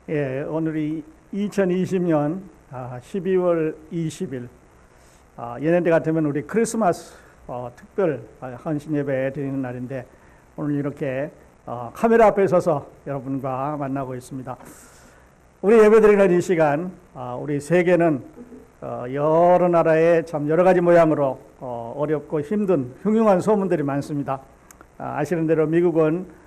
예, 오늘이 2020년 12월 20일, 예년대 같으면 우리 크리스마스 특별 헌신 예배 드리는 날인데, 오늘 이렇게 카메라 앞에 서서 여러분과 만나고 있습니다. 우리 예배 드리는 이 시간, 우리 세계는 여러 나라의 참 여러 가지 모양으로 어렵고 힘든 흉흉한 소문들이 많습니다. 아시는 대로 미국은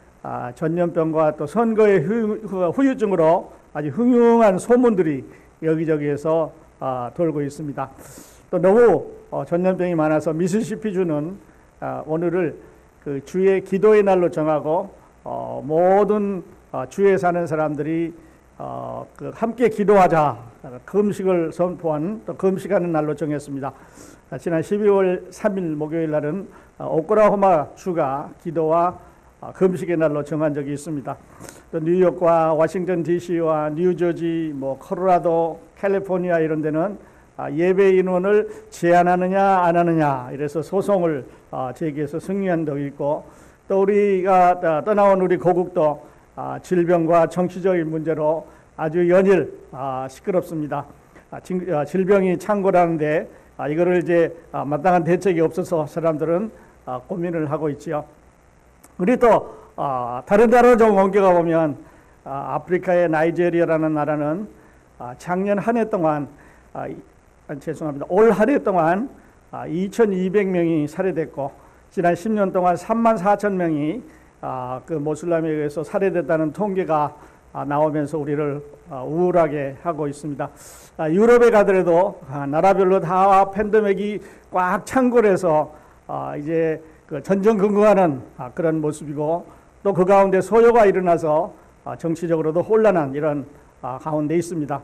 전염병과 또 선거의 후유증으로 아주 흉흉한 소문들이 여기저기에서 돌고 있습니다. 또 너무 전염병이 많아서 미시시피주는 오늘을 그 주의 기도의 날로 정하고 모든 주에 사는 사람들이 함께 기도하자, 금식을 선포한 또 금식하는 날로 정했습니다. 지난 12월 3일 목요일 날은 오클라호마 주가 기도와 금식의 날로 정한 적이 있습니다. 또 뉴욕과 워싱턴 DC와 뉴저지, 콜로라도, 캘리포니아 이런 데는 예배 인원을 제한하느냐 안 하느냐 이래서 소송을 제기해서 승리한 적이 있고, 또 우리가 떠나온 우리 고국도 질병과 정치적인 문제로 아주 연일 시끄럽습니다. 질병이 창궐하는데 이거를 이제 마땅한 대책이 없어서 사람들은 고민을 하고 있지요. 우리 또 다른 나라로 좀 옮겨가 보면 아프리카의 나이지리아라는 나라는 작년 한 해 동안 죄송합니다. 올 한 해 동안 2,200명이 살해됐고, 지난 10년 동안 34,000명이 그 모슬람에 의해서 살해됐다는 통계가 나오면서 우리를 우울하게 하고 있습니다. 유럽에 가더라도 나라별로 다 팬데믹이 꽉 창궐해서 이제 그 전전긍긍하는 그런 모습이고, 또 그 가운데 소요가 일어나서 정치적으로도 혼란한 이런 가운데 있습니다.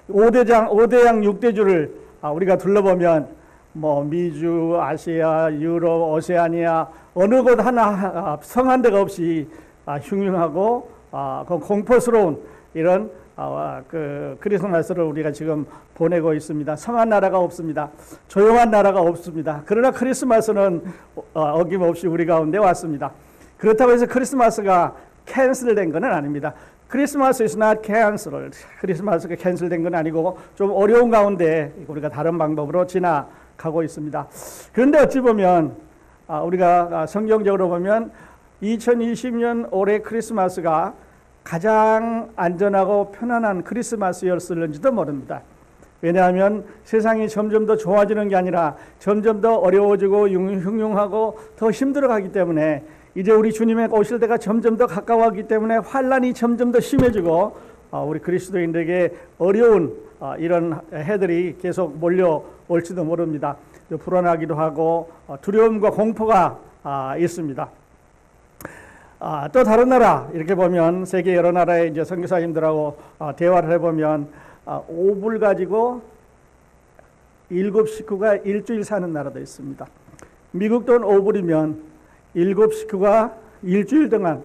5대양 6대주를 우리가 둘러보면 미주, 아시아, 유럽, 오세아니아 어느 곳 하나 성한 데가 없이 흉흉하고 공포스러운 이런 그 크리스마스를 우리가 지금 보내고 있습니다. 성한 나라가 없습니다. 조용한 나라가 없습니다. 그러나 크리스마스는 어김없이 우리 가운데 왔습니다. 그렇다고 해서 크리스마스가 캔슬된 것은 아닙니다. 크리스마스 is not canceled. 크리스마스가 캔슬된 건 아니고 좀 어려운 가운데 우리가 다른 방법으로 지나가고 있습니다. 그런데 어찌 보면 우리가 성경적으로 보면 2020년 올해 크리스마스가 가장 안전하고 편안한 크리스마스였을는지도 모릅니다. 왜냐하면 세상이 점점 더 좋아지는 게 아니라 점점 더 어려워지고 흉흉하고 더 힘들어가기 때문에, 이제 우리 주님의 오실 때가 점점 더 가까워하기 때문에 환란이 점점 더 심해지고 우리 그리스도인들에게 어려운 이런 해들이 계속 몰려올지도 모릅니다. 불안하기도 하고 두려움과 공포가 있습니다. 또 다른 나라 이렇게 보면 세계 여러 나라의 이제 선교사님들하고 대화를 해보면 오불 가지고 7 식구가 일주일 사는 나라도 있습니다. 미국 돈 오불이면 7 식구가 일주일 동안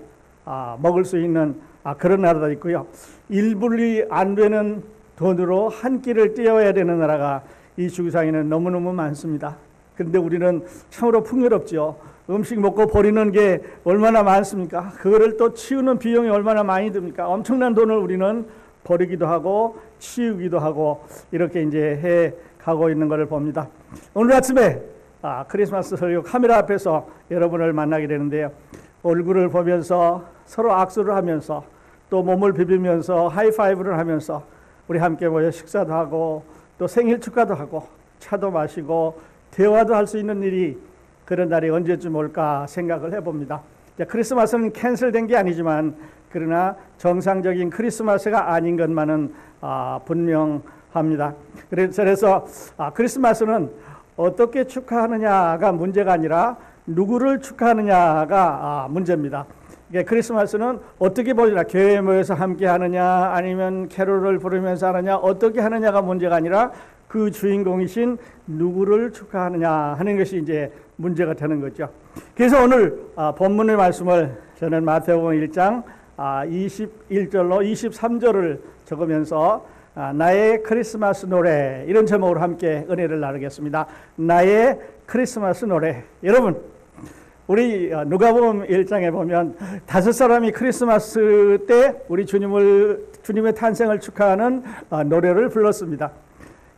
먹을 수 있는 그런 나라도 있고요. 1불이 안 되는 돈으로 한 끼를 떼어야 되는 나라가 이 지구상에는 너무너무 많습니다. 그런데 우리는 참으로 풍요롭죠. 음식 먹고 버리는 게 얼마나 많습니까? 그거를 또 치우는 비용이 얼마나 많이 듭니까? 엄청난 돈을 우리는 버리기도 하고 치우기도 하고 이렇게 이제 해 가고 있는 것을 봅니다. 오늘 아침에 크리스마스 설교 카메라 앞에서 여러분을 만나게 되는데요. 얼굴을 보면서 서로 악수를 하면서 또 몸을 비비면서 하이파이브를 하면서 우리 함께 모여 식사도 하고 또 생일 축하도 하고 차도 마시고 대화도 할 수 있는 일이, 그런 날이 언제쯤 올까 생각을 해봅니다. 크리스마스는 캔슬된 게 아니지만 그러나 정상적인 크리스마스가 아닌 것만은 분명합니다. 그래서 크리스마스는 어떻게 축하하느냐가 문제가 아니라 누구를 축하하느냐가 문제입니다. 크리스마스는 어떻게 보느냐, 교회에 모여서 함께 하느냐 아니면 캐롤을 부르면서 하느냐 어떻게 하느냐가 문제가 아니라 그 주인공이신 누구를 축하하느냐 하는 것이 이제 문제가 되는 거죠. 그래서 오늘 본문의 말씀을 저는 마태복음 1장 21절로 23절을 적으면서 나의 크리스마스 노래, 이런 제목으로 함께 은혜를 나누겠습니다. 나의 크리스마스 노래. 여러분, 우리 누가복음 1장에 보면 5사람이 크리스마스 때 우리 주님의 탄생을 축하하는 노래를 불렀습니다.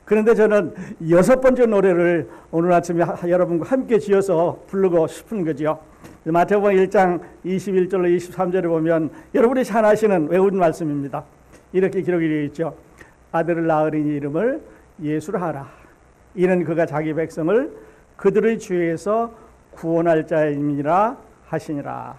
그런데 저는 6번째 노래를 오늘 아침에 여러분과 함께 지어서 부르고 싶은 거죠. 마태복음 1장 21절로 23절에 보면 여러분이 잘 아시는 외운 말씀입니다. 이렇게 기록이 되어 있죠. 아들을 낳으리니 이름을 예수라 하라. 이는 그가 자기 백성을 그들의 죄에서 구원할 자임이라 하시니라.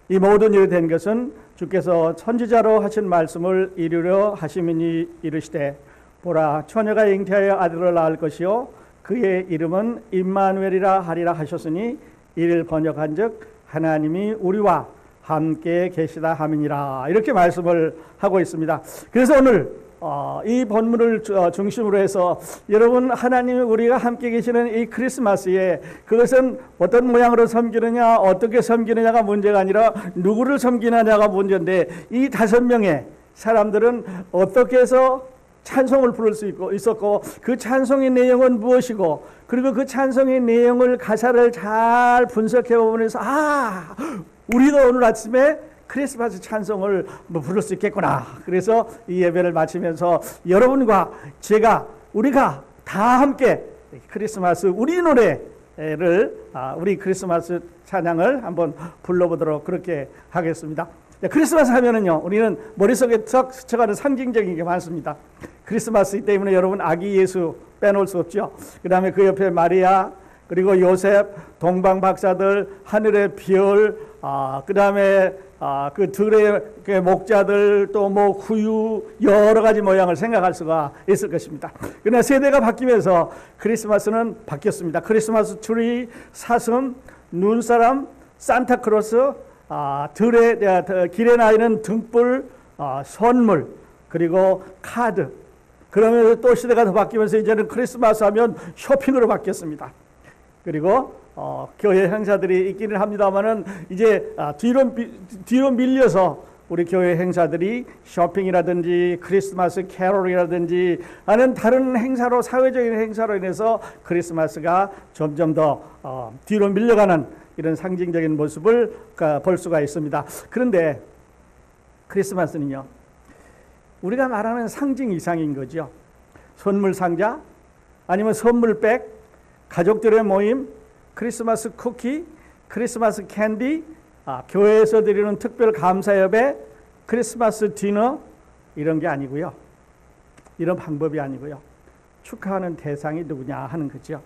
이 모든 일이 된 것은 주께서 선지자로 하신 말씀을 이루려 하심이니 이르시되 보라 처녀가 잉태하여 아들을 낳을 것이요 그의 이름은 임마누엘이라 하리라 하셨으니 이를 번역한즉 하나님이 우리와 함께 계시다 함이니라. 이렇게 말씀을 하고 있습니다. 그래서 오늘 이 본문을 중심으로 해서 여러분 하나님이 우리가 함께 계시는 이 크리스마스에 그것은 어떤 모양으로 섬기느냐 어떻게 섬기느냐가 문제가 아니라 누구를 섬기느냐가 문제인데 이 5명의 사람들은 어떻게 해서 찬송을 부를 수 있었고 그 찬송의 내용은 무엇이고 그리고 그 찬송의 내용을 가사를 잘 분석해 보면서 우리도 오늘 아침에 크리스마스 찬송을 부를 수 있겠구나. 그래서 이 예배를 마치면서 여러분과 우리가 다 함께 크리스마스 우리 노래를 우리 크리스마스 찬양을 한번 불러보도록 그렇게 하겠습니다. 크리스마스 하면은요 우리는 머릿속에 썩 스쳐가는 상징적인 게 많습니다. 크리스마스 때문에 여러분 아기 예수 빼놓을 수 없죠. 그 다음에 그 옆에 마리아 그리고 요셉 동방 박사들 하늘의 별 그 다음에 그 들의 목자들 또 뭐 구유 여러 가지 모양을 생각할 수가 있을 것입니다. 그러나 세대가 바뀌면서 크리스마스는 바뀌었습니다. 크리스마스 트리, 사슴, 눈사람, 산타크로스, 길에 나이는 등불, 선물 그리고 카드. 그러면서 또 시대가 더 바뀌면서 이제는 크리스마스 하면 쇼핑으로 바뀌었습니다. 그리고 교회 행사들이 있기는 합니다만은 이제 뒤로 밀려서 우리 교회 행사들이 쇼핑이라든지 크리스마스 캐롤이라든지 하는 다른 행사로 사회적인 행사로 인해서 크리스마스가 점점 더 뒤로 밀려가는 이런 상징적인 모습을 볼 수가 있습니다. 그런데 크리스마스는요 우리가 말하는 상징 이상인 거죠. 선물 상자 아니면 선물백, 가족들의 모임, 크리스마스 쿠키, 크리스마스 캔디, 교회에서 드리는 특별 감사 예배, 크리스마스 디너 이런 게 아니고요. 이런 방법이 아니고요. 축하하는 대상이 누구냐 하는 거죠.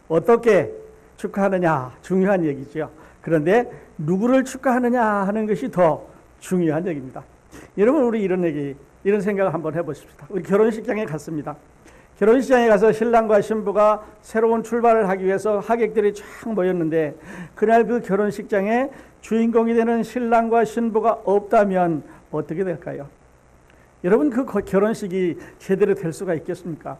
어떻게 축하하느냐 중요한 얘기죠. 그런데 누구를 축하하느냐 하는 것이 더 중요한 얘기입니다. 여러분 우리 이런 생각을 한번 해보십시다. 우리 결혼식장에 갔습니다. 결혼식장에 가서 신랑과 신부가 새로운 출발을 하기 위해서 하객들이 쫙 모였는데 그날 그 결혼식장에 주인공이 되는 신랑과 신부가 없다면 어떻게 될까요? 여러분 그 결혼식이 제대로 될 수가 있겠습니까?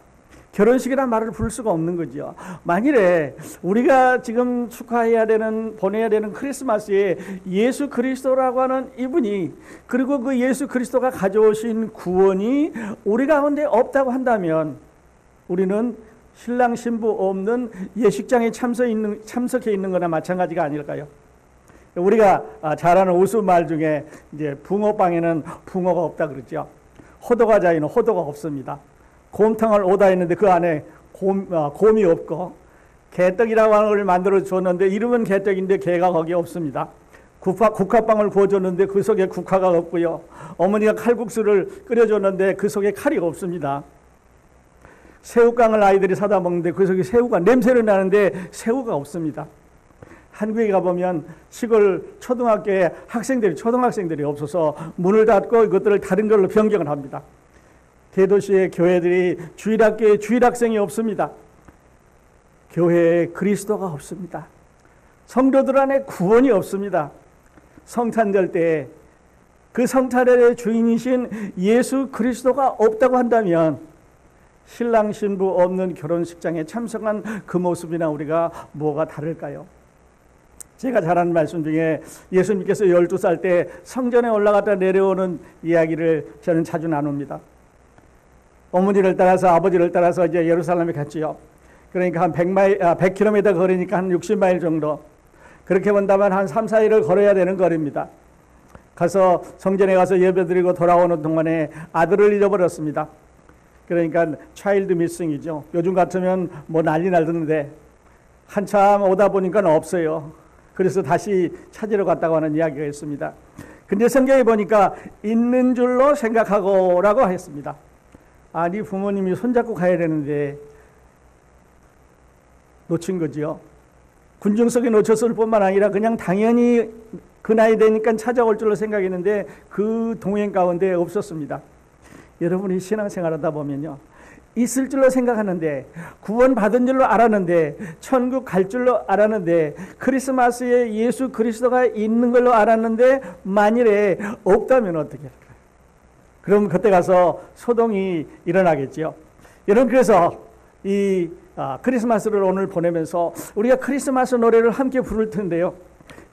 결혼식이란 말을 부를 수가 없는 거죠. 만일에 우리가 지금 축하해야 되는 보내야 되는 크리스마스에 예수 그리스도라고 하는 이분이 그리고 그 예수 그리스도가 가져오신 구원이 우리 가운데 없다고 한다면 우리는 신랑 신부 없는 예식장에 참석해 있는 거나 마찬가지가 아닐까요? 우리가 잘 아는 우스말 중에 이제 붕어빵에는 붕어가 없다 그러죠. 호두과자에는 호두가 없습니다. 곰탕을 오다 했는데 그 안에 곰이 없고 개떡이라고 하는 걸 만들어 줬는데 이름은 개떡인데 개가 거기에 없습니다. 국화빵을 구워줬는데 그 속에 국화가 없고요. 어머니가 칼국수를 끓여줬는데 그 속에 칼이 없습니다. 새우깡을 아이들이 사다 먹는데 그 속에 새우가 냄새를 나는데 새우가 없습니다. 한국에 가보면 시골 초등학교에 초등학생들이 없어서 문을 닫고 이것들을 다른 걸로 변경을 합니다. 대도시의 교회들이 주일학교에 주일학생이 없습니다. 교회에 그리스도가 없습니다. 성도들 안에 구원이 없습니다. 성탄절 때 그 성탄절의 주인이신 예수 그리스도가 없다고 한다면 신랑 신부 없는 결혼식장에 참석한 그 모습이나 우리가 뭐가 다를까요? 제가 잘 아는 말씀 중에 예수님께서 12살 때 성전에 올라갔다 내려오는 이야기를 저는 자주 나눕니다. 어머니를 따라서 아버지를 따라서 이제 예루살렘에 갔지요. 그러니까 한 100km 거리니까 한 60마일 정도. 그렇게 본다면 한 3, 4일을 걸어야 되는 거리입니다. 가서 성전에 가서 예배드리고 돌아오는 동안에 아들을 잊어버렸습니다. 그러니까 차일드 미싱이죠. 요즘 같으면 뭐 난리 나던데 한참 오다 보니까 없어요. 그래서 다시 찾으러 갔다고 하는 이야기가 있습니다. 근데 성경에 보니까 있는 줄로 생각하고 라고 했습니다. 아니 부모님이 손잡고 가야 되는데 놓친 거지요. 군중석에 놓쳤을 뿐만 아니라 그냥 당연히 그 나이 되니까 찾아올 줄로 생각했는데 그 동행 가운데 없었습니다. 여러분이 신앙생활하다 보면요, 있을 줄로 생각하는데, 구원 받은 줄로 알았는데, 천국 갈 줄로 알았는데, 크리스마스에 예수 그리스도가 있는 걸로 알았는데 만일에 없다면 어떻게 할까요? 그럼 그때 가서 소동이 일어나겠죠. 여러분, 그래서 이 크리스마스를 오늘 보내면서 우리가 크리스마스 노래를 함께 부를 텐데요,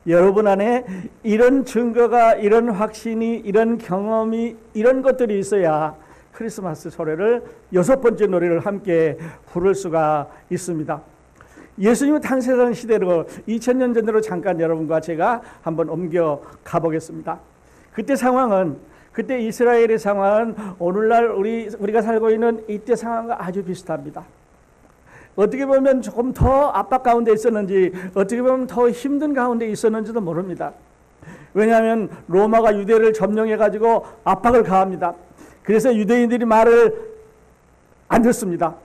여러분 안에 이런 증거가, 이런 확신이, 이런 경험이, 이런 것들이 있어야 크리스마스 노래를, 6번째 노래를 함께 부를 수가 있습니다. 예수님의 탄생하는 시대로 2000년 전으로 잠깐 여러분과 제가 한번 옮겨 가보겠습니다. 그때 상황은, 그때 이스라엘의 상황은 오늘날 우리가 살고 있는 이때 상황과 아주 비슷합니다. 어떻게 보면 조금 더 압박 가운데 있었는지, 어떻게 보면 더 힘든 가운데 있었는지도 모릅니다. 왜냐하면 로마가 유대를 점령해가지고 압박을 가합니다. 그래서 유대인들이 말을 안 듣습니다.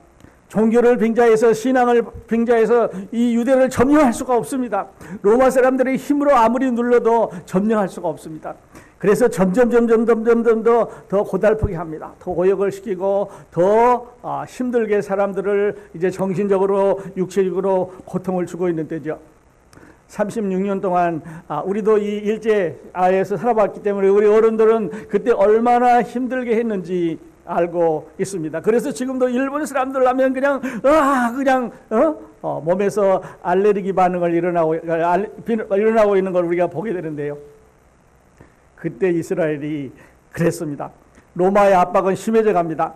종교를 빙자해서, 신앙을 빙자해서 이 유대를 점령할 수가 없습니다. 로마 사람들의 힘으로 아무리 눌러도 점령할 수가 없습니다. 그래서 점점 더 고달프게 합니다. 더 고역을 시키고 더 힘들게 사람들을 이제 정신적으로, 육체적으로 고통을 주고 있는 때죠. 36년 동안 우리도 이 일제하에서 살아봤기 때문에 우리 어른들은 그때 얼마나 힘들게 했는지 알고 있습니다. 그래서 지금도 일본 사람들 하면 그냥 몸에서 알레르기 반응을 일어나고 있는 걸 우리가 보게 되는데요. 그때 이스라엘이 그랬습니다. 로마의 압박은 심해져 갑니다.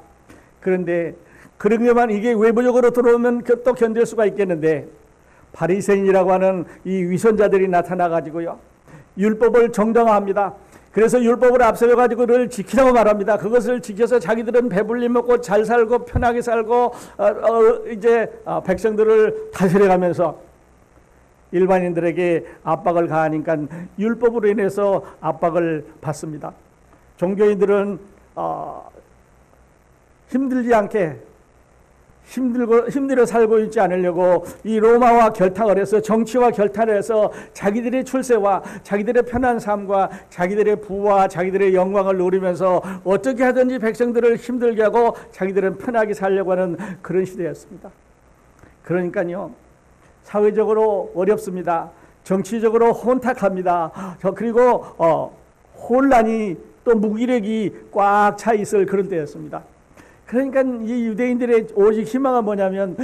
그런데 그러게만 이게 외부적으로 들어오면 또 견딜 수가 있겠는데, 바리새인이라고 하는 이 위선자들이 나타나가지고요, 율법을 정당화합니다. 그래서 율법을 앞세워가지고 그를 지키라고 말합니다. 그것을 지켜서 자기들은 배불리 먹고 잘 살고 편하게 살고 백성들을 다스려가면서 일반인들에게 압박을 가하니까 율법으로 인해서 압박을 받습니다. 종교인들은 힘들지 않게, 힘들어 살고 있지 않으려고 이 로마와 결탁을 해서, 정치와 결탁을 해서 자기들의 출세와 자기들의 편한 삶과 자기들의 부와 자기들의 영광을 누리면서 어떻게 하든지 백성들을 힘들게 하고 자기들은 편하게 살려고 하는 그런 시대였습니다. 그러니까요, 사회적으로 어렵습니다. 정치적으로 혼탁합니다. 그리고 혼란이, 또 무기력이 꽉 차 있을 그런 때였습니다. 그러니까 이 유대인들의 오직 희망은 뭐냐면,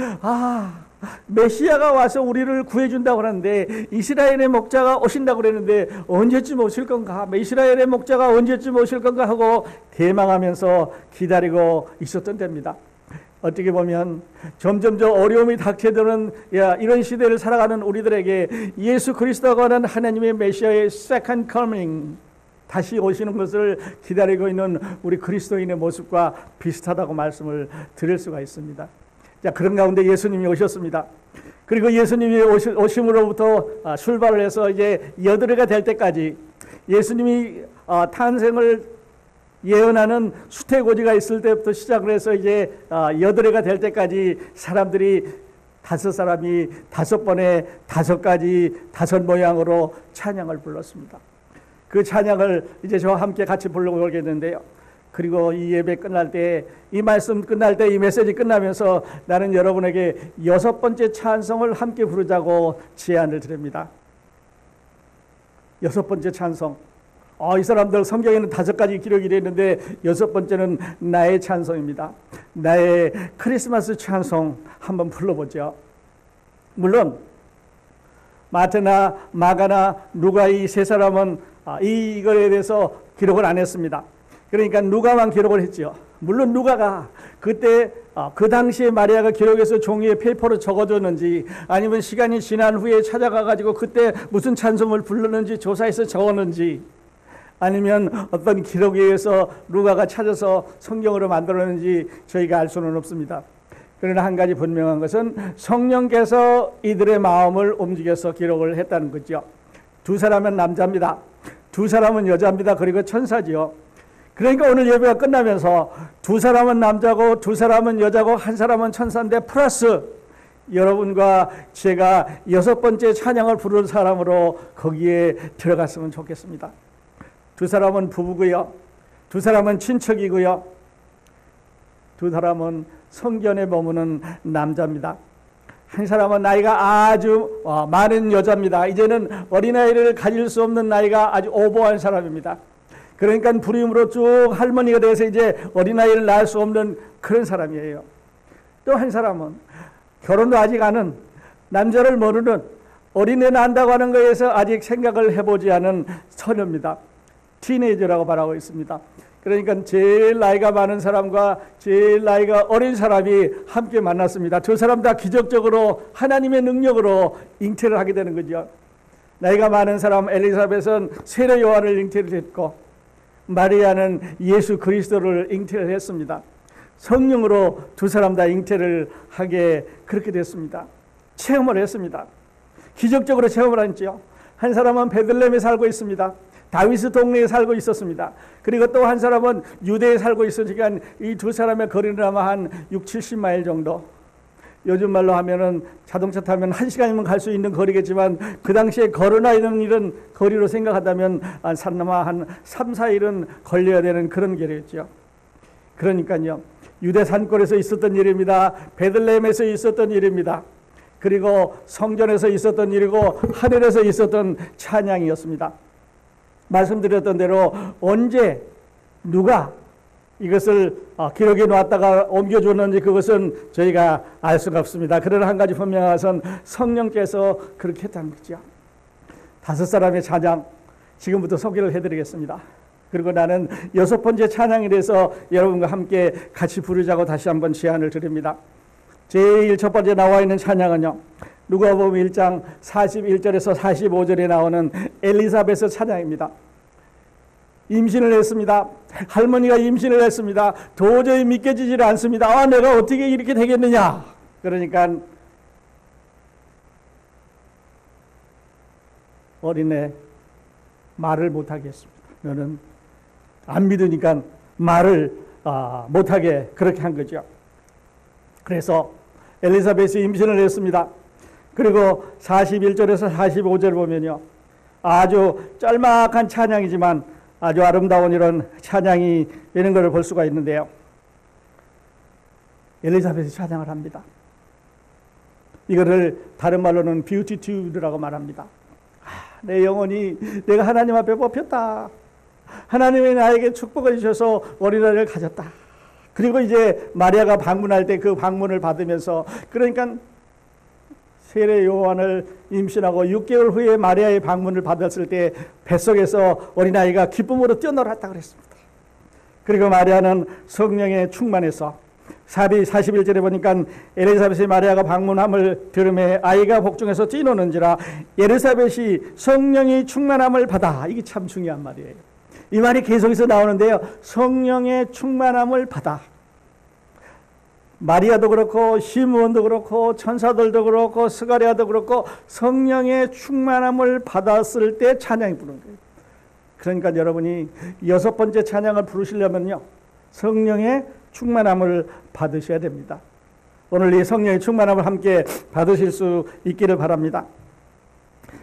메시아가 와서 우리를 구해준다고 하는데, 이스라엘의 목자가 오신다고 그랬는데 언제쯤 오실 건가, 이스라엘의 목자가 언제쯤 오실 건가 하고 대망하면서 기다리고 있었던 때입니다. 어떻게 보면 점점 더 어려움이 닥쳐드는 이런 시대를 살아가는 우리들에게 예수 그리스도가 하는 하나님의 메시아의 second coming, 다시 오시는 것을 기다리고 있는 우리 그리스도인의 모습과 비슷하다고 말씀을 드릴 수가 있습니다. 자, 그런 가운데 예수님이 오셨습니다. 그리고 예수님이 오심으로부터 출발을 해서 이제 여드레가 될 때까지, 예수님이 탄생을 예언하는 수태고지가 있을 때부터 시작을 해서 이제 여드레가 될 때까지 사람들이 5사람이 5번에 5가지 5 모양으로 찬양을 불렀습니다. 그 찬양을 이제 저와 함께 같이 부르겠는데요. 그리고 이 예배 끝날 때, 이 말씀 끝날 때, 이 메시지 끝나면서 나는 여러분에게 6번째 찬송을 함께 부르자고 제안을 드립니다. 6번째 찬송. 이 사람들 성경에는 5가지 기록이 되어 있는데 6번째는 나의 찬송입니다. 나의 크리스마스 찬송 한번 불러보죠. 물론 마태나 마가나 누가 이 세 사람은 이거에 대해서 기록을 안 했습니다. 그러니까 누가만 기록을 했죠. 물론 누가가 그때 그 당시에 마리아가 기록해서 종이에 페이퍼로 적어줬는지 아니면 시간이 지난 후에 찾아가 가지고 그때 무슨 찬송을 부르는지 조사해서 적었는지 아니면 어떤 기록에 의해서 누가가 찾아서 성경으로 만들었는지 저희가 알 수는 없습니다. 그러나 한 가지 분명한 것은 성령께서 이들의 마음을 움직여서 기록을 했다는 거죠. 두 사람은 남자입니다. 두 사람은 여자입니다. 그리고 천사지요. 그러니까 오늘 예배가 끝나면서 두 사람은 남자고 두 사람은 여자고 한 사람은 천사인데 플러스 여러분과 제가 6번째 찬양을 부를 사람으로 거기에 들어갔으면 좋겠습니다. 두 사람은 부부고요. 두 사람은 친척이고요. 두 사람은 성전에 머무는 남자입니다. 한 사람은 나이가 아주 많은 여자입니다. 이제는 어린아이를 가질 수 없는 나이가 아주 오버한 사람입니다. 그러니까 불임으로 쭉 할머니가 돼서 이제 어린아이를 낳을 수 없는 그런 사람이에요. 또 한 사람은 결혼도 아직 안 한 남자를 모르는 어린애 낳는다고 하는 것에서 아직 생각을 해보지 않은 처녀입니다. 티네이저라고 말하고 있습니다. 그러니까 제일 나이가 많은 사람과 제일 나이가 어린 사람이 함께 만났습니다. 두 사람 다 기적적으로 하나님의 능력으로 잉태를 하게 되는 거죠. 나이가 많은 사람 엘리사벳은 세례 요한을 잉태를 했고 마리아는 예수 그리스도를 잉태를 했습니다. 성령으로 두 사람 다 잉태를 하게 그렇게 됐습니다. 체험을 했습니다. 기적적으로 체험을 했죠. 한 사람은 베들레헴에 살고 있습니다. 다윗 동네에 살고 있었습니다. 그리고 또 한 사람은 유대에 살고 있으니까 이 두 사람의 거리는 아마 한 60-70마일 정도. 요즘 말로 하면은 자동차 타면 1시간이면 갈 수 있는 거리겠지만 그 당시에 걸어나 있는 일은 거리로 생각한다면 산나마 한 3-4일은 걸려야 되는 그런 길이었죠. 그러니까요. 유대 산골에서 있었던 일입니다. 베들레헴에서 있었던 일입니다. 그리고 성전에서 있었던 일이고 하늘에서 있었던 찬양이었습니다. 말씀드렸던 대로 언제 누가 이것을 기록해 놓았다가 옮겨줬는지 그것은 저희가 알 수가 없습니다. 그러나 한 가지 분명한 것은 성령께서 그렇게 했다는 거죠. 5사람의 찬양 지금부터 소개를 해드리겠습니다. 그리고 나는 6번째 찬양에 대해서 여러분과 함께 같이 부르자고 다시 한번 제안을 드립니다. 제일 첫 번째 나와 있는 찬양은요. 누가복음 1장 41절에서 45절에 나오는 엘리사벳의 찬양입니다. 임신을 했습니다. 할머니가 임신을 했습니다. 도저히 믿겨지질 않습니다. 내가 어떻게 이렇게 되겠느냐. 그러니까 어린애 말을 못하겠습니다. 너는 안 믿으니까 말을 못하게 그렇게 한 거죠. 그래서 엘리사벳이 임신을 했습니다. 그리고 41절에서 45절 보면요. 아주 짤막한 찬양이지만 아주 아름다운 이런 찬양이 되는 것을 볼 수가 있는데요. 엘리사벳이 찬양을 합니다. 이거를 다른 말로는 비우티튜드라고 말합니다. 내 영혼이 내가 하나님 앞에 뽑혔다. 하나님이 나에게 축복을 주셔서 어린아이를 가졌다. 그리고 이제 마리아가 방문할 때 그 방문을 받으면서 그러니까 세례 요한을 임신하고 6개월 후에 마리아의 방문을 받았을 때 뱃속에서 어린아이가 기쁨으로 뛰어놀았다 그랬습니다. 그리고 마리아는 성령에 충만해서 41절에 보니까 엘리사벳이 마리아가 방문함을 들음에 아이가 복중에서 뛰노는지라 엘리사벳이 성령이 충만함을 받아. 이게 참 중요한 말이에요. 이 말이 계속해서 나오는데요. 성령의 충만함을 받아. 마리아도 그렇고 시므온도 그렇고 천사들도 그렇고 스가랴도 그렇고 성령의 충만함을 받았을 때 찬양이 부르는 거예요. 그러니까 여러분이 6번째 찬양을 부르시려면요. 성령의 충만함을 받으셔야 됩니다. 오늘 이 성령의 충만함을 함께 받으실 수 있기를 바랍니다.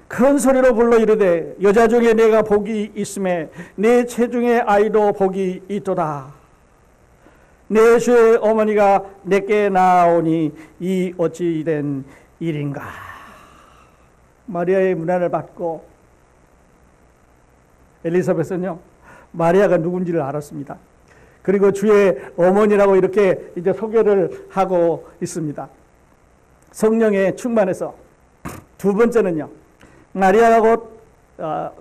큰 소리로 불러 이르되 여자 중에 내가 복이 있음에 내 체중의 아이도 복이 있도다. 내 주의 어머니가 내게 나오니 이 어찌 된 일인가. 마리아의 문안을 받고 엘리사벳은요 마리아가 누군지를 알았습니다. 그리고 주의 어머니라고 이렇게 이제 소개를 하고 있습니다. 성령에 충만해서. 두 번째는요 마리아가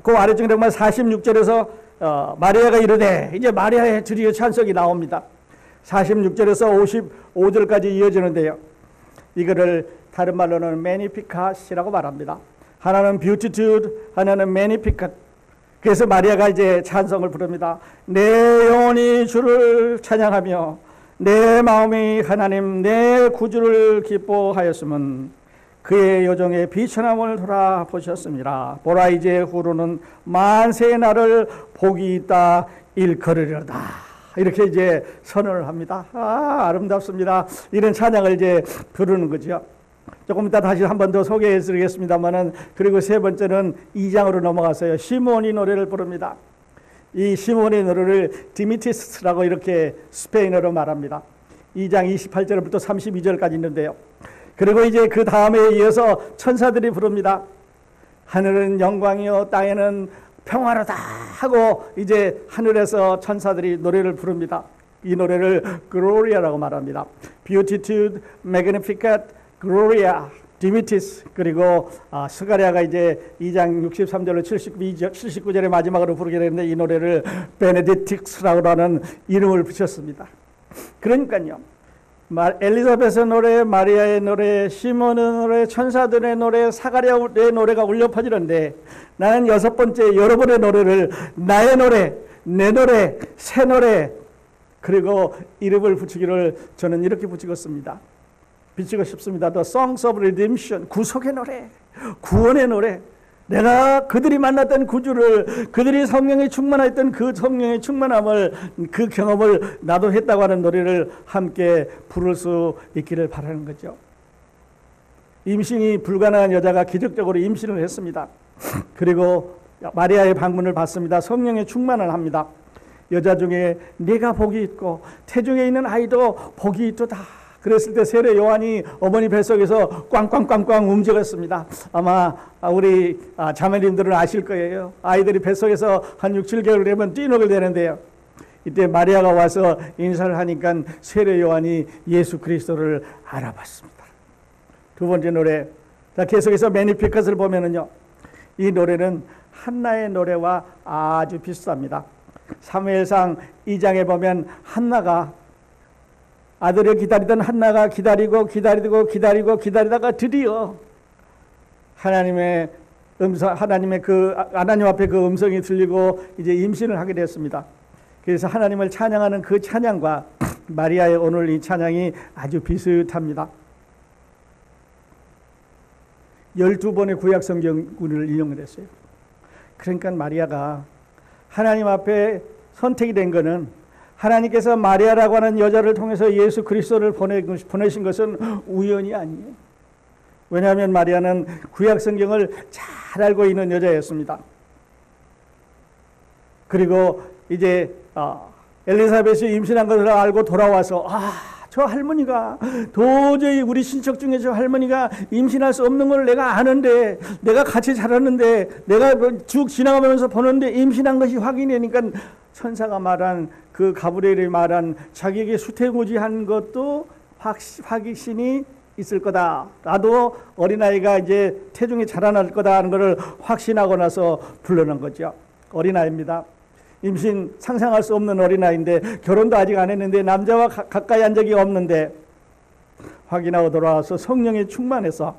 그 아래쪽 정말 46절에서 마리아가 이르되, 이제 마리아의 드디어 찬송이 나옵니다. 46절에서 55절까지 이어지는데요. 이거를 다른 말로는 매니피카시라고 말합니다. 하나는 뷰티튜드, 하나는 매니피카. 그래서 마리아가 이제 찬송을 부릅니다. 내 영혼이 주를 찬양하며 내 마음이 하나님 내 구주를 기뻐하였으면 그의 여정의 비천함을 돌아보셨습니다. 보라 이제 후로는 만세의 날을 복이 있다 일컬으리로다. 이렇게 이제 선언을 합니다. 아름답습니다. 이런 찬양을 이제 부르는 거죠. 조금 이따 다시 한 번 더 소개해 드리겠습니다만은, 그리고 세 번째는 2장으로 넘어가서요. 시몬이 노래를 부릅니다. 이 시몬의 노래를 디미티스라고 이렇게 스페인어로 말합니다. 2장 28절부터 32절까지 있는데요. 그리고 이제 그 다음에 이어서 천사들이 부릅니다. 하늘은 영광이요 땅에는 평화로다 하고 이제 하늘에서 천사들이 노래를 부릅니다. 이 노래를 글로리아라고 말합니다. Beatitude, Magnificat, Gloria, Dimittis. 그리고 스가랴가 이제 2장 63절로 79절의 마지막으로 부르게 되는데 이 노래를 베네딕틱스라고 하는 이름을 붙였습니다. 그러니까요, 엘리사벳의 노래, 마리아의 노래, 시몬의 노래, 천사들의 노래, 스가랴의 노래가 울려 퍼지는데, 나는 여섯 번째 여러분의 노래를 나의 노래, 내 노래, 새 노래, 그리고 이름을 붙이기를 저는 이렇게 붙이겠습니다. 비치고 싶습니다. The Songs of Redemption, 구속의 노래, 구원의 노래. 내가 그들이 만났던 구주를, 그들이 성령에 충만했던 그 성령의 충만함을, 그 경험을 나도 했다고 하는 노래를 함께 부를 수 있기를 바라는 거죠. 임신이 불가능한 여자가 기적적으로 임신을 했습니다. 그리고 마리아의 방문을 받습니다. 성령의 충만을 합니다. 여자 중에 네가 복이 있고 태중에 있는 아이도 복이 있도다. 그랬을 때 세례 요한이 어머니 뱃속에서 꽝꽝꽝꽝 움직였습니다. 아마 우리 자매님들은 아실 거예요. 아이들이 뱃속에서 한 6, 7개월 되면 뛰놀게 되는데요. 이때 마리아가 와서 인사를 하니까 세례 요한이 예수 그리스도를 알아봤습니다. 두 번째 노래, 자 계속해서 매니피컷을 보면은요, 이 노래는 한나의 노래와 아주 비슷합니다. 사무엘상 2장에 보면 한나가, 아들을 기다리던 한나가 기다리다가 드디어 하나님의 하나님 앞에 그 음성이 들리고 이제 임신을 하게 되었습니다. 그래서 하나님을 찬양하는 그 찬양과 마리아의 오늘 이 찬양이 아주 비슷합니다. 12번의 구약 성경을 인용을 했어요. 그러니까 마리아가 하나님 앞에 선택이 된 것은, 하나님께서 마리아라고 하는 여자를 통해서 예수 그리스도를 보내신 것은 우연이 아니에요. 왜냐하면 마리아는 구약 성경을 잘 알고 있는 여자였습니다. 그리고 이제 엘리사벳이 임신한 것을 알고 돌아와서, 저 할머니가 도저히 우리 친척 중에 저 할머니가 임신할 수 없는 걸 내가 아는데, 내가 같이 자랐는데, 내가 쭉 지나가면서 보는데 임신한 것이 확인되니까 천사가 말한, 그 가브리엘이 말한 자기에게 수태무지한 것도 확신이 있을 거다. 나도 어린아이가 이제 태중에 자라날 거다 하는 것을 확신하고 나서 불러낸 거죠. 어린아이입니다. 임신 상상할 수 없는 어린아이인데, 결혼도 아직 안 했는데, 남자와 가까이 한 적이 없는데 확인하고 돌아와서 성령에 충만해서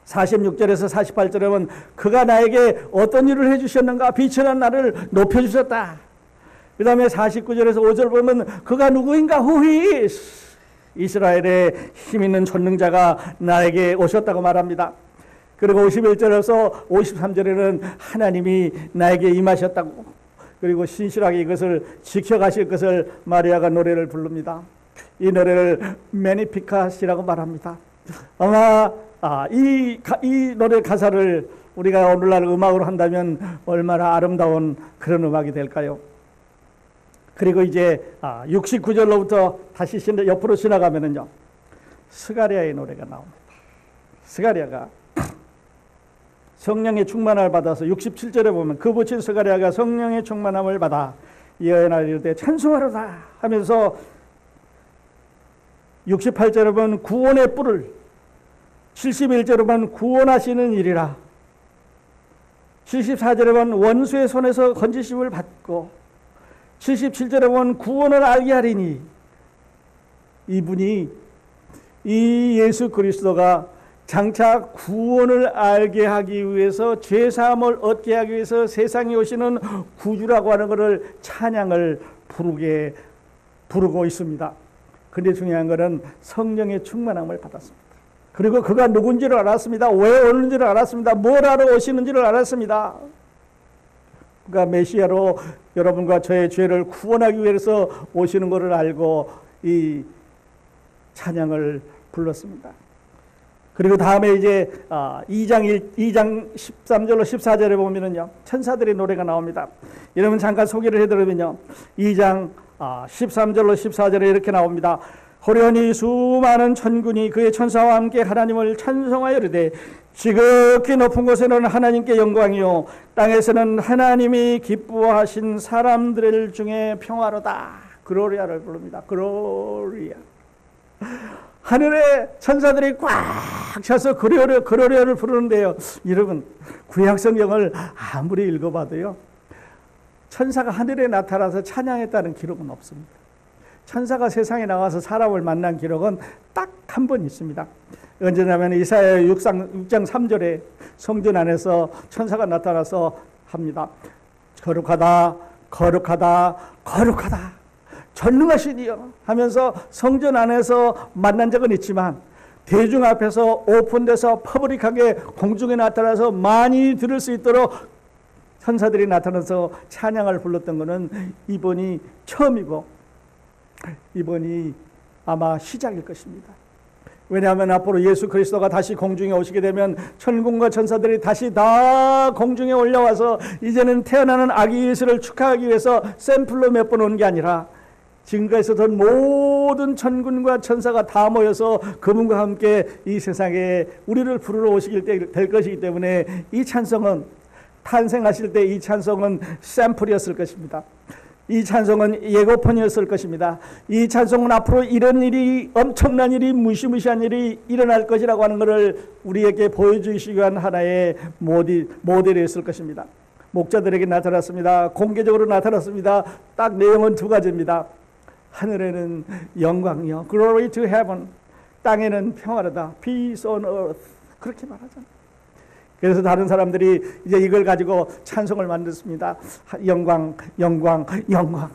46절에서 48절에 보면 그가 나에게 어떤 일을 해주셨는가, 비천한 나를 높여주셨다. 그 다음에 49절에서 5절 보면 그가 누구인가, who he is, 이스라엘의 힘있는 전능자가 나에게 오셨다고 말합니다. 그리고 51절에서 53절에는 하나님이 나에게 임하셨다고, 그리고 신실하게 이것을 지켜가실 것을 마리아가 노래를 부릅니다. 이 노래를 매니피카시라고 말합니다. 아마 이 노래 가사를 우리가 오늘날 음악으로 한다면 얼마나 아름다운 그런 음악이 될까요? 그리고 이제 69절로부터 다시 옆으로 지나가면은요, 스가랴의 노래가 나옵니다. 스가랴가 성령의 충만함을 받아서 67절에 보면 그 부친 스가랴가 성령의 충만함을 받아 예언하여 이르되 찬송하로다 하면서, 68절에 보면 구원의 뿔을, 71절에 보면 구원하시는 일이라, 74절에 보면 원수의 손에서 건지심을 받고 77절에 보면 구원을 알게 하리니 이분이 이 예수 그리스도가 장차 구원을 알게 하기 위해서 죄사함을 얻게 하기 위해서 세상에 오시는 구주라고 하는 것을 찬양을 부르고 있습니다. 그런데 중요한 것은 성령의 충만함을 받았습니다. 그리고 그가 누군지를 알았습니다. 왜 오는지를 알았습니다. 뭘 하러 오시는지를 알았습니다. 그가 메시아로 여러분과 저의 죄를 구원하기 위해서 오시는 것을 알고 이 찬양을 불렀습니다. 그리고 다음에 이제 2장 13절로 14절에 보면은요, 천사들의 노래가 나옵니다. 여러분 잠깐 소개를 해드리면요, 2장 13절로 14절에 이렇게 나옵니다. 호련히 수많은 천군이 그의 천사와 함께 하나님을 찬송하여 이르되 지극히 높은 곳에는 하나님께 영광이요 땅에서는 하나님이 기뻐하신 사람들 중에 평화로다. 그로리아를 부릅니다. 그로리아. 하늘에 천사들이 꽉 차서 그로리아를 부르는데요. 여러분 구약 성경을 아무리 읽어봐도요, 천사가 하늘에 나타나서 찬양했다는 기록은 없습니다. 천사가 세상에 나와서 사람을 만난 기록은 딱 한 번 있습니다. 언제냐면 이사야 6장 3절에 성전 안에서 천사가 나타나서 합니다. 거룩하다 거룩하다 거룩하다 전능하시니요 하면서 성전 안에서 만난 적은 있지만 대중 앞에서 오픈돼서 퍼블릭하게 공중에 나타나서 많이 들을 수 있도록 천사들이 나타나서 찬양을 불렀던 것은 이번이 처음이고 이번이 아마 시작일 것입니다. 왜냐하면 앞으로 예수 그리스도가 다시 공중에 오시게 되면 천군과 천사들이 다시 다 공중에 올라와서 이제는 태어나는 아기 예수를 축하하기 위해서 샘플로 몇 번 온 게 아니라 지금까지 있었던 모든 천군과 천사가 다 모여서 그분과 함께 이 세상에 우리를 부르러 오시길 될 것이기 때문에 이 찬송은 탄생하실 때 이 찬송은 샘플이었을 것입니다. 이 찬송은 예고편이었을 것입니다. 이 찬송은 앞으로 이런 일이, 엄청난 일이, 무시무시한 일이 일어날 것이라고 하는 것을 우리에게 보여주시기 위한 하나의 모델이었을 것입니다. 목자들에게 나타났습니다. 공개적으로 나타났습니다. 딱 내용은 두 가지입니다. 하늘에는 영광이요, Glory to heaven. 땅에는 평화로다, Peace on earth. 그렇게 말하잖아요. 그래서 다른 사람들이 이제 이걸 가지고 찬송을 만들었습니다. 영광, 영광, 영광,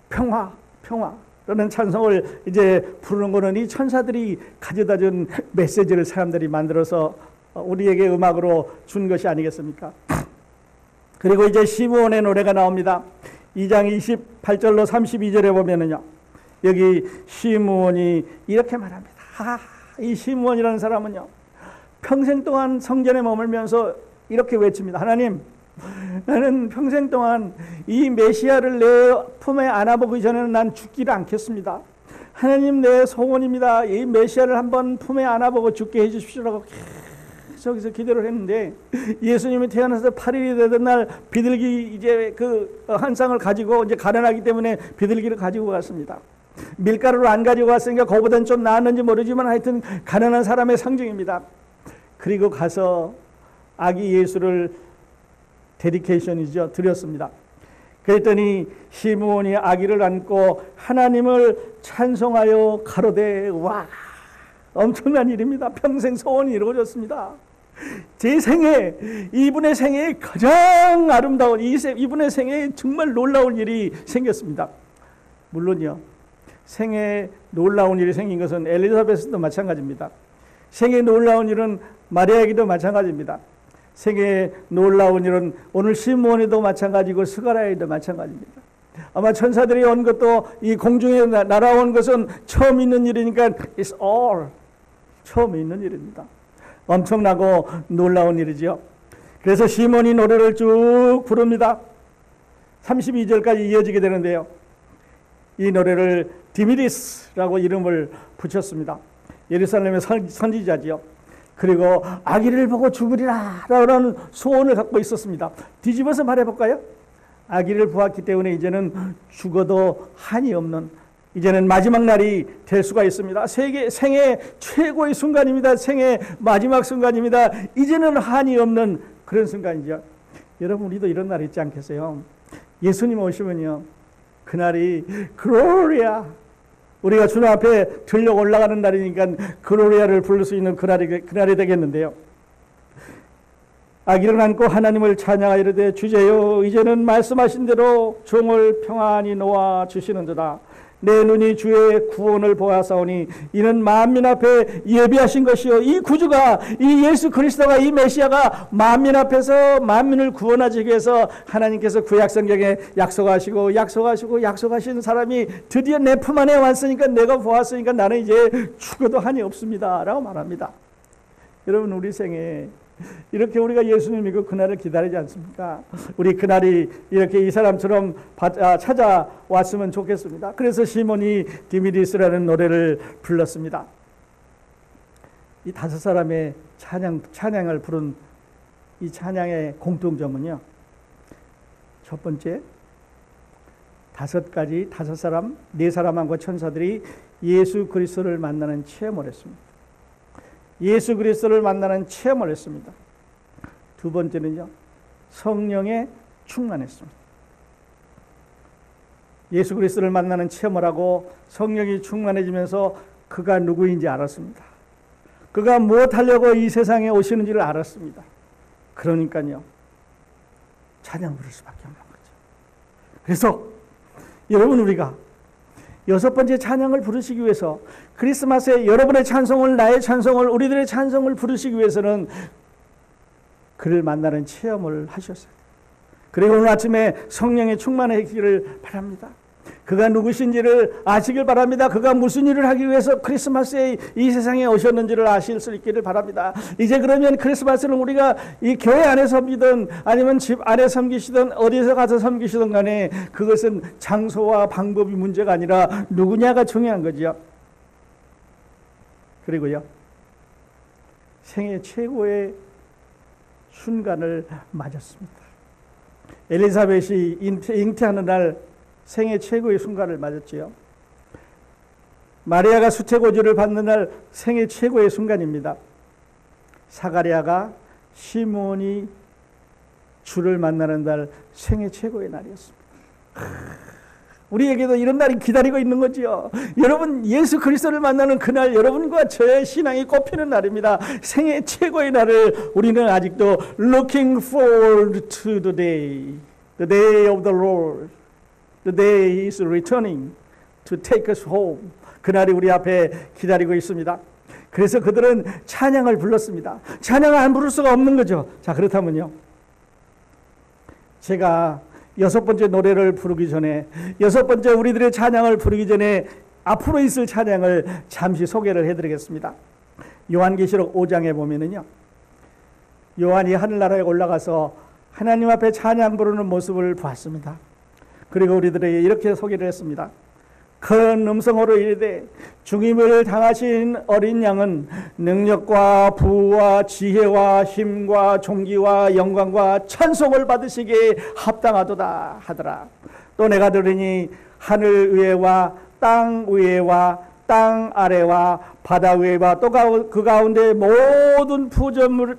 평화, 평화라는 찬송을 이제 부르는 거는 이 천사들이 가져다 준 메시지를 사람들이 만들어서 우리에게 음악으로 준 것이 아니겠습니까? 그리고 이제 시므온의 노래가 나옵니다. 2장 28절로 32절에 보면은요, 여기 시므온이 이렇게 말합니다. 이 시므온이라는 사람은요, 평생 동안 성전에 머물면서 이렇게 외칩니다. 하나님, 나는 평생 동안 이 메시아를 내 품에 안아보기 전에는 난 죽지를 않겠습니다. 하나님, 내 소원입니다. 이 메시아를 한번 품에 안아보고 죽게 해주십시오라고 계속해서 기도를 했는데, 예수님이 태어나서 8일이 되던 날 비둘기 이제 그 한 쌍을 가지고 이제 가난하기 때문에 비둘기를 가지고 갔습니다. 밀가루를 안 가지고 갔으니까 그거보다는 좀 나았는지 모르지만 하여튼 가난한 사람의 상징입니다. 그리고 가서 아기 예수를 데디케이션이죠, 드렸습니다. 그랬더니 시므온이 아기를 안고 하나님을 찬송하여 가로되, 와, 엄청난 일입니다. 평생 소원이 이루어졌습니다. 제 생애, 이분의 생애에 가장 아름다운, 이분의 생애에 정말 놀라운 일이 생겼습니다. 물론요, 생애에 놀라운 일이 생긴 것은 엘리자베스도 마찬가지입니다. 생애에 놀라운 일은 마리아에게도 마찬가지입니다. 생애에 놀라운 일은 오늘 시므온에도 마찬가지고 스가랴에도 마찬가지입니다. 아마 천사들이 온 것도 이 공중에 날아온 것은 처음 있는 일이니까 it's all 처음 있는 일입니다. 엄청나고 놀라운 일이죠. 그래서 시므온이 노래를 쭉 부릅니다. 32절까지 이어지게 되는데요, 이 노래를 디미리스라고 이름을 붙였습니다. 예루살렘의 선지자지요. 그리고 아기를 보고 죽으리라 라는 소원을 갖고 있었습니다. 뒤집어서 말해볼까요? 아기를 보았기 때문에 이제는 죽어도 한이 없는, 이제는 마지막 날이 될 수가 있습니다. 생애 최고의 순간입니다. 생애 마지막 순간입니다. 이제는 한이 없는 그런 순간이죠. 여러분, 우리도 이런 날 있지 않겠어요? 예수님 오시면요, 그날이 글로리아, 우리가 주님 앞에 들려 올라가는 날이니까 글로리아를 부를 수 있는 그날이 되겠는데요. 아기를 안고 하나님을 찬양하여 이르되 주제여 이제는 말씀하신 대로 종을 평안히 놓아 주시는도다. 내 눈이 주의 구원을 보아사오니 이는 만민 앞에 예비하신 것이요, 이 구주가, 이 예수 그리스도가, 이 메시아가 만민 앞에서 만민을 구원하기 위해서 하나님께서 구약성경에 약속하신 사람이 드디어 내 품 안에 왔으니까, 내가 보았으니까 나는 이제 죽어도 한이 없습니다 라고 말합니다. 여러분, 우리 생에 이렇게 우리가 예수님 믿고 그날을 기다리지 않습니까? 우리 그날이 이렇게 이 사람처럼 찾아왔으면 좋겠습니다. 그래서 시몬이 디미디스라는 노래를 불렀습니다. 이 5사람의 찬양을 부른 이 찬양의 공통점은요, 첫 번째, 5사람, 4사람과 천사들이 예수 그리스도를 만나는 체험을 했습니다. 예수 그리스도를 만나는 체험을 했습니다. 두 번째는요, 성령에 충만했습니다. 예수 그리스도를 만나는 체험을 하고 성령이 충만해지면서 그가 누구인지 알았습니다. 그가 무엇하려고 이 세상에 오시는지를 알았습니다. 그러니까요, 찬양 부를 수밖에 없는 거죠. 그래서 여러분, 우리가 6번째 찬양을 부르시기 위해서, 크리스마스에 여러분의 찬송을, 나의 찬송을, 우리들의 찬송을 부르시기 위해서는 그를 만나는 체험을 하셨어요. 그리고 오늘 아침에 성령에 충만하기를 바랍니다. 그가 누구신지를 아시길 바랍니다. 그가 무슨 일을 하기 위해서 크리스마스에 이 세상에 오셨는지를 아실 수 있기를 바랍니다. 이제 그러면 크리스마스는 우리가 이 교회 안에 섬기든 아니면 집 안에 섬기시든 어디서 가서 섬기시든 간에 그것은 장소와 방법이 문제가 아니라 누구냐가 중요한 거죠. 그리고요, 생애 최고의 순간을 맞았습니다. 엘리사벳이 잉태하는 날 생애 최고의 순간을 맞았지요. 마리아가 수태고지를 받는 날 생애 최고의 순간입니다. 사가랴가 시몬이 주를 만나는 날 생애 최고의 날이었습니다. 우리에게도 이런 날이 기다리고 있는 거지요. 여러분, 예수 그리스도를 만나는 그날, 여러분과 저의 신앙이 꼽히는 날입니다. 생애 최고의 날을 우리는 아직도 looking forward to the day of the Lord. The day He is returning to take us home. 그날이 우리 앞에 기다리고 있습니다. 그래서 그들은 찬양을 불렀습니다. 찬양을 안 부를 수가 없는 거죠. 자, 그렇다면요, 제가 6번째 노래를 부르기 전에, 6번째 우리들의 찬양을 부르기 전에 앞으로 있을 찬양을 잠시 소개를 해드리겠습니다. 요한계시록 5장에 보면은요, 요한이 하늘나라에 올라가서 하나님 앞에 찬양 부르는 모습을 봤습니다. 그리고 우리들에게 이렇게 소개를 했습니다. 큰 음성으로 이르되 죽임을 당하신 어린 양은 능력과 부와 지혜와 힘과 존귀와 영광과 찬송을 받으시기에 합당하도다 하더라. 또 내가 들으니 하늘 위에와 땅 위에와 땅 아래와 바다 위에와 또 그 가운데 모든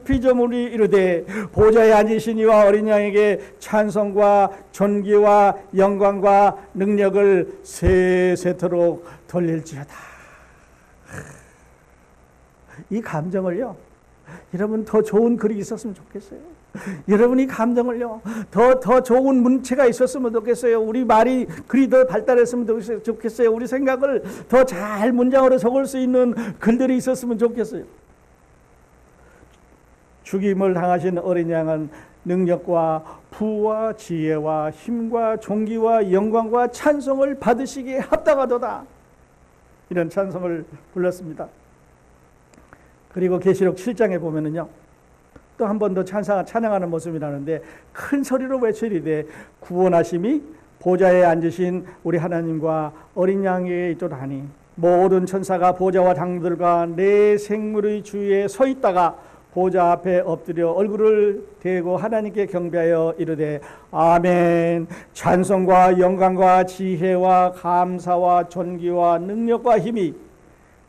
피조물이 이르되 보좌에 앉으신 이와 어린 양에게 찬송과 존귀와 영광과 능력을 세세토록 돌릴지어다. 이 감정을요, 여러분, 더 좋은 글이 있었으면 좋겠어요. 여러분이 감정을요, 더 좋은 문체가 있었으면 좋겠어요. 우리 말이 글이 더 발달했으면 좋겠어요. 우리 생각을 더 잘 문장으로 적을 수 있는 글들이 있었으면 좋겠어요. 죽임을 당하신 어린 양은 능력과 부와 지혜와 힘과 존귀와 영광과 찬송을 받으시기에 합당하도다. 이런 찬송을 불렀습니다. 그리고 계시록 7장에 보면은요, 또 한 번 더 찬양하는 모습이 나는데 큰 소리로 외치리되 구원하심이 보좌에 앉으신 우리 하나님과 어린 양에게 있도다니 모든 천사가 보좌와 장들과 내 생물의 주위에 서 있다가 보좌 앞에 엎드려 얼굴을 대고 하나님께 경배하여 이르되 아멘. 찬송과 영광과 지혜와 감사와 존귀와 능력과 힘이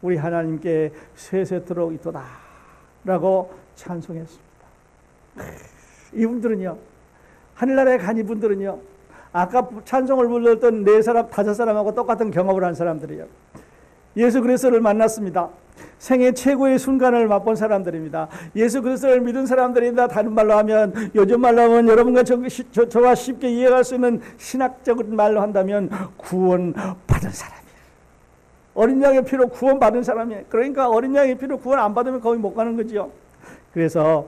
우리 하나님께 세세토록 있도다 라고 찬송했습니다. 이분들은요, 하늘나라에 간 이분들은요, 아까 찬송을 불렀던 4사람, 5사람하고 똑같은 경험을 한 사람들이에요. 예수 그리스도를 만났습니다. 생애 최고의 순간을 맛본 사람들입니다. 예수 그리스도를 믿은 사람들이다. 다른 말로 하면, 요즘 말로 하면, 여러분과 저와 쉽게 이해할 수 있는 신학적인 말로 한다면 구원 받은 사람이에요. 어린 양의 피로 구원 받은 사람이에요. 그러니까 어린 양의 피로 구원 안 받으면 거기 못 가는 거죠. 그래서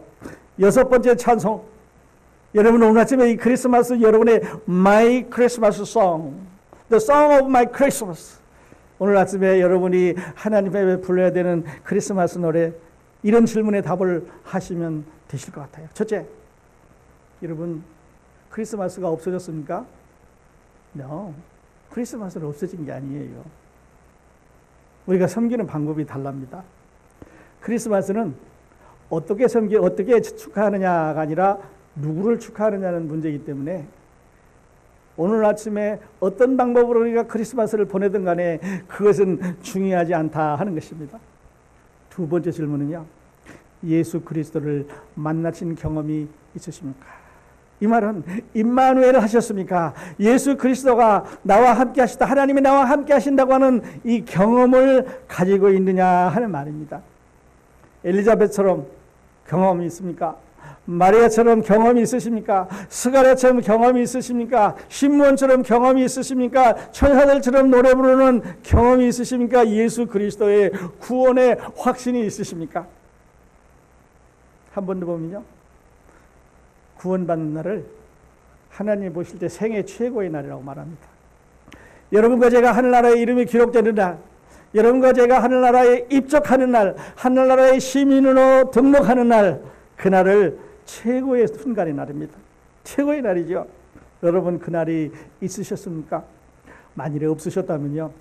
6번째 찬송, 여러분 오늘 아침에 이 크리스마스, 여러분의 My Christmas Song, The Song of My Christmas, 오늘 아침에 여러분이 하나님의 불러야 되는 크리스마스 노래, 이런 질문에 답을 하시면 되실 것 같아요. 첫째, 여러분 크리스마스가 없어졌습니까? No, 크리스마스는 없어진 게 아니에요. 우리가 섬기는 방법이 달랍니다. 크리스마스는 어떻게 어떻게 축하하느냐가 아니라 누구를 축하하느냐는 문제이기 때문에 오늘 아침에 어떤 방법으로 우리가 크리스마스를 보내든 간에 그것은 중요하지 않다 하는 것입니다. 두 번째 질문은요, 예수 그리스도를 만나신 경험이 있으십니까? 이 말은 임마누엘을 하셨습니까? 예수 그리스도가 나와 함께 하시다, 하나님이 나와 함께 하신다고 하는 이 경험을 가지고 있느냐 하는 말입니다. 엘리자벳처럼 경험이 있습니까? 마리아처럼 경험이 있으십니까? 스가랴처럼 경험이 있으십니까? 시므온처럼 경험이 있으십니까? 천사들처럼 노래 부르는 경험이 있으십니까? 예수 그리스도의 구원의 확신이 있으십니까? 한 번 더 보면요, 구원받는 날을 하나님 보실 때 생애 최고의 날이라고 말합니다. 여러분과 제가 하늘나라의 이름이 기록되는 날, 여러분과 제가 하늘나라에 입적하는 날, 하늘나라의 시민으로 등록하는 날, 그날을 최고의 순간의 날입니다. 최고의 날이죠. 여러분 그날이 있으셨습니까? 만일에 없으셨다면요,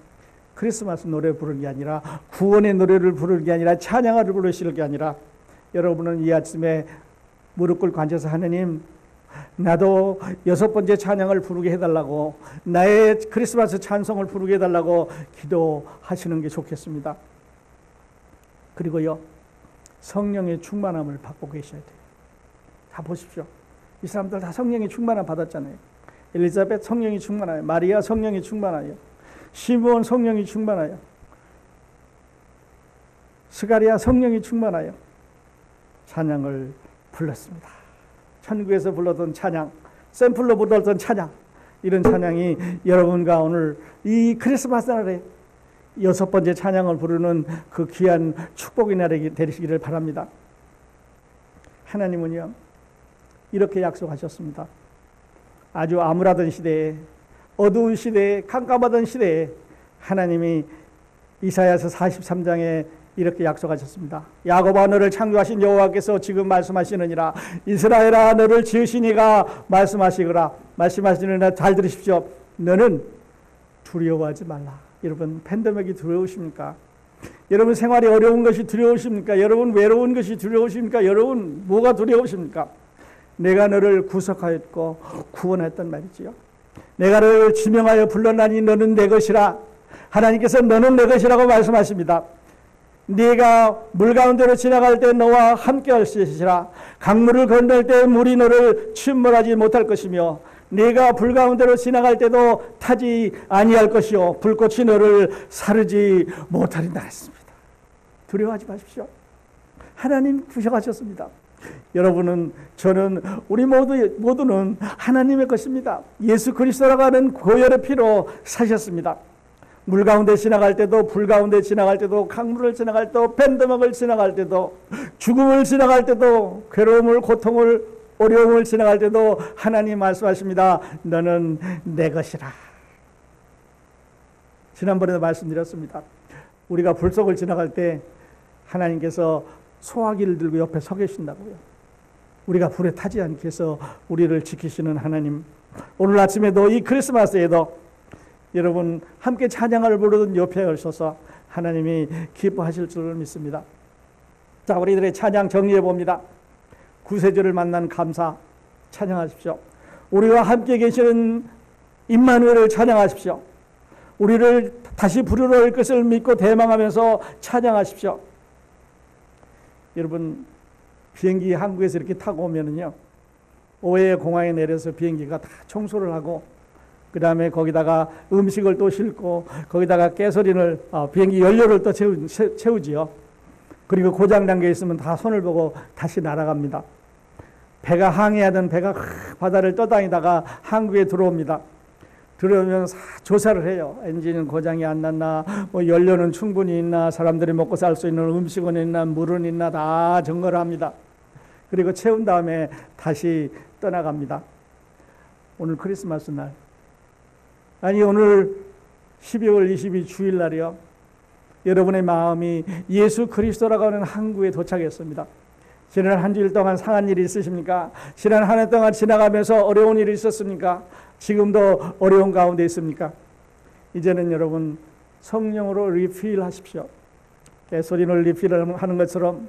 크리스마스 노래 부르는 게 아니라, 구원의 노래를 부르는 게 아니라, 찬양을 부르실 게 아니라, 여러분은 이 아침에 무릎 꿇고 앉아서 하나님, 나도 6번째 찬양을 부르게 해달라고, 나의 크리스마스 찬송을 부르게 해달라고 기도하시는 게 좋겠습니다. 그리고요, 성령의 충만함을 받고 계셔야 돼요. 다 보십시오. 이 사람들 다 성령의 충만함 받았잖아요. 엘리자벳 성령이 충만하여, 마리아 성령이 충만하여, 시므온 성령이 충만하여, 스가랴 성령이 충만하여 찬양을 불렀습니다. 천국에서 불렀던 찬양, 샘플로 불렀던 찬양, 이런 찬양이 여러분과 오늘 이 크리스마스 날에 6번째 찬양을 부르는 그 귀한 축복의 날이 되시기를 바랍니다. 하나님은요, 이렇게 약속하셨습니다. 아주 암울하던 시대에, 어두운 시대에, 깜깜하던 시대에 하나님이 이사야서 43장에 이렇게 약속하셨습니다. 야곱아, 너를 창조하신 여호와께서 지금 말씀하시느니라. 이스라엘아, 너를 지으신 이가 말씀하시거라. 말씀하시느니라. 잘 들으십시오. 너는 두려워하지 말라. 여러분, 팬데믹이 두려우십니까? 여러분, 생활이 어려운 것이 두려우십니까? 여러분, 외로운 것이 두려우십니까? 여러분, 뭐가 두려우십니까? 내가 너를 구속하였고 구원했단 말이지요. 내가 너를 지명하여 불러나니 너는 내 것이라. 하나님께서 너는 내 것이라고 말씀하십니다. 네가 물 가운데로 지나갈 때 너와 함께 할 것이라. 강물을 건널 때 물이 너를 침몰하지 못할 것이며, 네가 불 가운데로 지나갈 때도 타지 아니할 것이요 불꽃이 너를 사르지 못하리라 했습니다. 두려워하지 마십시오. 하나님 구속하셨습니다. 여러분은, 저는, 우리 모두는 하나님의 것입니다. 예수 그리스도라고 하는 고혈의 피로 사셨습니다. 물 가운데 지나갈 때도, 불 가운데 지나갈 때도, 강물을 지나갈 때도, 밴드먹을 지나갈 때도, 죽음을 지나갈 때도, 괴로움을, 고통을, 어려움을 지나갈 때도 하나님 말씀하십니다. 너는 내 것이라. 지난번에도 말씀드렸습니다. 우리가 불 속을 지나갈 때 하나님께서 소화기를 들고 옆에 서 계신다고요. 우리가 불에 타지 않게 해서 우리를 지키시는 하나님, 오늘 아침에도 이 크리스마스에도 여러분 함께 찬양을 부르던 옆에 오셔서 하나님이 기뻐하실 줄을 믿습니다. 자, 우리들의 찬양 정리해 봅니다. 구세주를 만난 감사 찬양하십시오. 우리와 함께 계시는 임마누엘을 찬양하십시오. 우리를 다시 부르러 올 것을 믿고 대망하면서 찬양하십시오. 여러분, 비행기 한국에서 이렇게 타고 오면은요, 오후에 공항에 내려서 비행기가 다 청소를 하고 그 다음에 거기다가 음식을 또 싣고 거기다가 가솔린을 비행기 연료를 또 채우지요. 그리고 고장난 게 있으면 다 손을 보고 다시 날아갑니다. 배가 항해하던 배가 바다를 떠다니다가 항구에 들어옵니다. 들어오면 조사를 해요. 엔진은 고장이 안 났나, 뭐 연료는 충분히 있나, 사람들이 먹고 살 수 있는 음식은 있나, 물은 있나 다 점검을 합니다. 그리고 채운 다음에 다시 떠나갑니다. 오늘 크리스마스 날, 아니 오늘 12월 22일 주일날이요. 여러분의 마음이 예수 그리스도라고 하는 항구에 도착했습니다. 지난 한 주일 동안 상한 일이 있으십니까? 지난 한 해 동안 지나가면서 어려운 일이 있었습니까? 지금도 어려운 가운데 있습니까? 이제는 여러분 성령으로 리필하십시오. 가솔린을 리필하는 것처럼,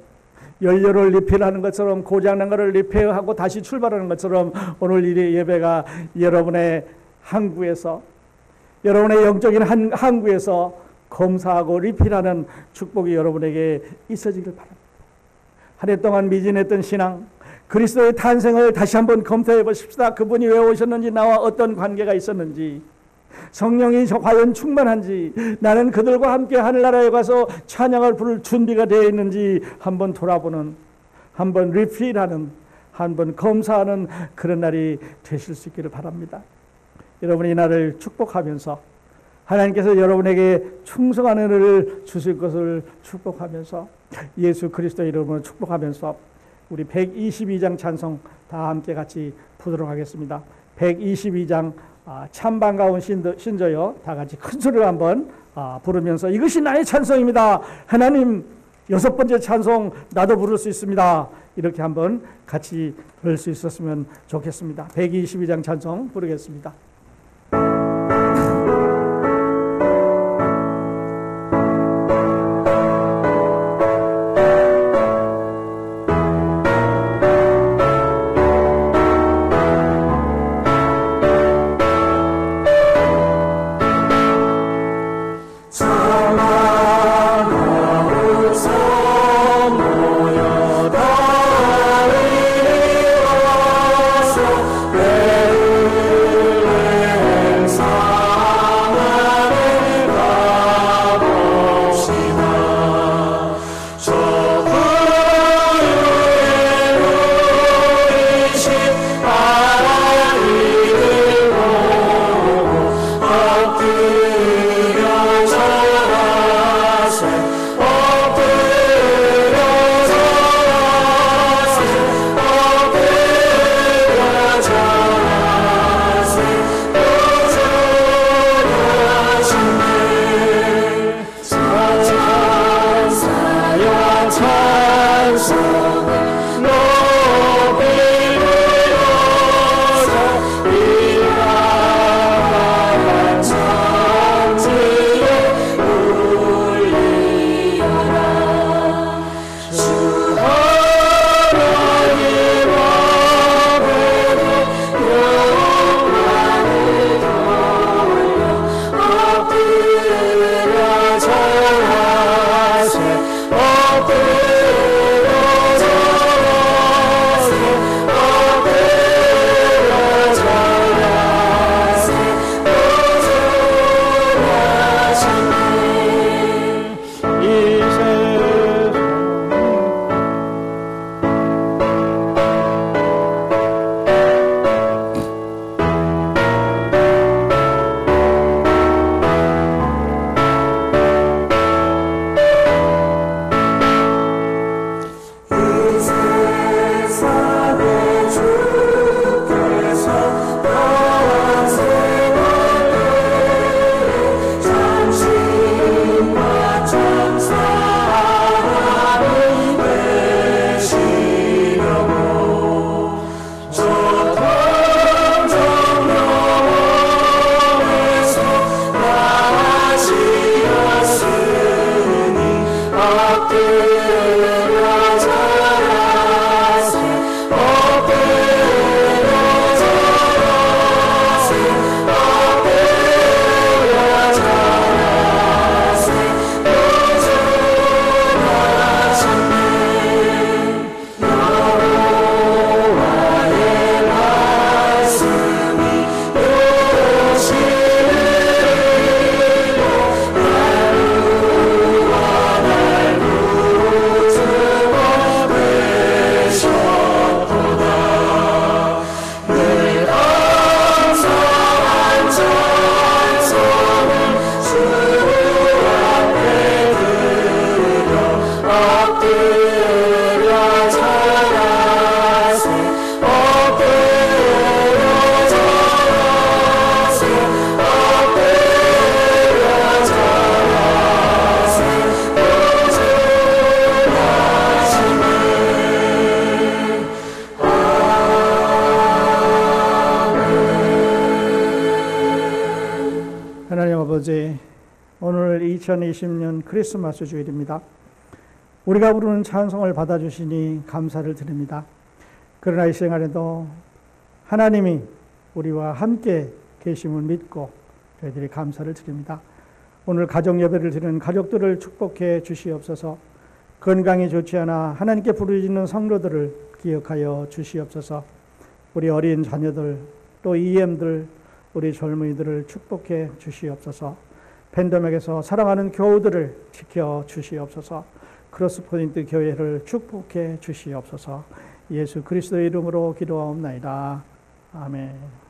연료를 리필하는 것처럼, 고장난 것을 리페어하고 다시 출발하는 것처럼 오늘 이 예배가 여러분의 항구에서, 여러분의 영적인 항구에서 검사하고 리필하는 축복이 여러분에게 있어지길 바랍니다. 한 해 동안 미진했던 신앙, 그리스도의 탄생을 다시 한번 검토해 보십시다. 그분이 왜 오셨는지, 나와 어떤 관계가 있었는지, 성령이 과연 충만한지, 나는 그들과 함께 하늘나라에 가서 찬양을 부를 준비가 되어 있는지 한번 돌아보는, 한번 리필하는, 한번 검사하는 그런 날이 되실 수 있기를 바랍니다. 여러분이 이 날을 축복하면서 하나님께서 여러분에게 충성한 은혜를 주실 것을 축복하면서, 예수 그리스도 이름으로 축복하면서 우리 122장 찬송 다 함께 같이 부르도록 하겠습니다. 122장 참 반가운 신저요, 다 같이 큰 소리로 한번 부르면서 이것이 나의 찬송입니다. 하나님 6번째 찬송 나도 부를 수 있습니다. 이렇게 한번 같이 부를 수 있었으면 좋겠습니다. 122장 찬송 부르겠습니다. 모여 다 이리 와서 하나님 아버지, 오늘 2020년 크리스마스 주일입니다. 우리가 부르는 찬송을 받아주시니 감사를 드립니다. 그러나 이 시간에도 하나님이 우리와 함께 계심을 믿고 저희들이 감사를 드립니다. 오늘 가정 예배를 드리는 가족들을 축복해 주시옵소서. 건강이 좋지 않아 하나님께 부르짖는 성도들을 기억하여 주시옵소서. 우리 어린 자녀들 또 EM들 우리 젊은이들을 축복해 주시옵소서. 팬데믹에서 사랑하는 교우들을 지켜 주시옵소서. 크로스포인트 교회를 축복해 주시옵소서. 예수 그리스도의 이름으로 기도하옵나이다. 아멘.